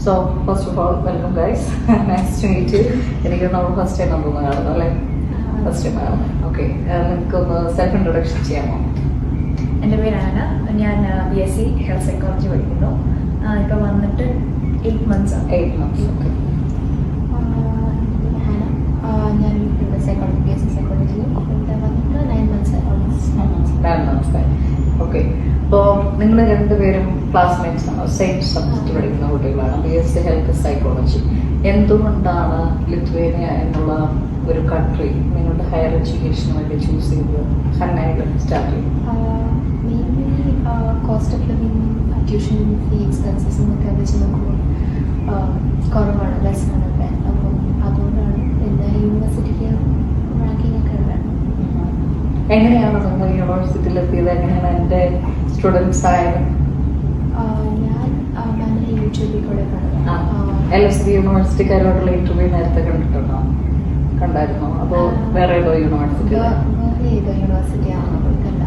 So first of all, welcome guys. Nice to meet you. എനിക്ക് നമ്മൾ first time നമ്മൾ കാണുന്നു അല്ലേ? ഫസ്റ്റ് ടൈം ആണ്. ഓക്കെ, നിങ്ങൾക്കൊന്ന് സെൽഫ് ഇൻട്രൊഡക്ഷൻ ചെയ്യാമോ? എൻ്റെ പേരാണ്. ഞാൻ BSc ഹെൽത്ത് സൈക്കോളജി പഠിക്കുന്നു. ഇപ്പോൾ വന്നിട്ട് 8 months. 8 months. ഓക്കെ. ഞാൻ സൈക്കോളജി BSc സൈക്കോളജി ഇവിടെ വന്നിട്ട് 9 months. 9 months. ഓക്കെ. അപ്പോൾ നിങ്ങൾ രണ്ടുപേരും ക്ലാസ്മേറ്റ്സ് ആണ്, സെയിം സബ്ജക്റ്റ് പഠിക്കുന്ന കുട്ടികളാണ്. BSc health psychology. എന്തുകൊണ്ടാണ് ലിത്വേനിയ എന്നുള്ള ഒരു കൺട്രി നിങ്ങളുടെ ഹയർ എഡ്യൂക്കേഷന് വേണ്ടി ചൂസ് ചെയ്തത്? ഹന്നയുടെ സ്റ്റാർട്ട് ചെയ്യും. Mainly cost of living, tuition fee expenses എന്നൊക്കെ വെച്ച് നോക്കുമ്പോൾ കുറവാണ്, ലെസ്സാണ് ഇവിടെ. അപ്പം അതുകൊണ്ടാണ് പിന്നെ യൂണിവേഴ്സിറ്റിക്ക് റാങ്കിങ് ഒക്കെ ഉണ്ടായിരുന്നു. എങ്ങനെയാണ് നിങ്ങൾ യൂണിവേഴ്സിറ്റിയിൽ എത്തിയത്? എങ്ങനെയാണ് എൻ്റെ സ്റ്റുഡൻസ് ആയത്? ഞാൻ യൂട്യൂബിൽ കൂടെ LSD യൂണിവേഴ്സിറ്റിക്കാരോടുള്ള ഇന്റർവ്യൂ നേരത്തെ കണ്ടായിരുന്നോ? അപ്പോൾ വേറെ ഏതോ യൂണിവേഴ്സിറ്റി? വേറെ ഏതോ യൂണിവേഴ്സിറ്റി ആണെന്ന് കൊടുക്കല്ല.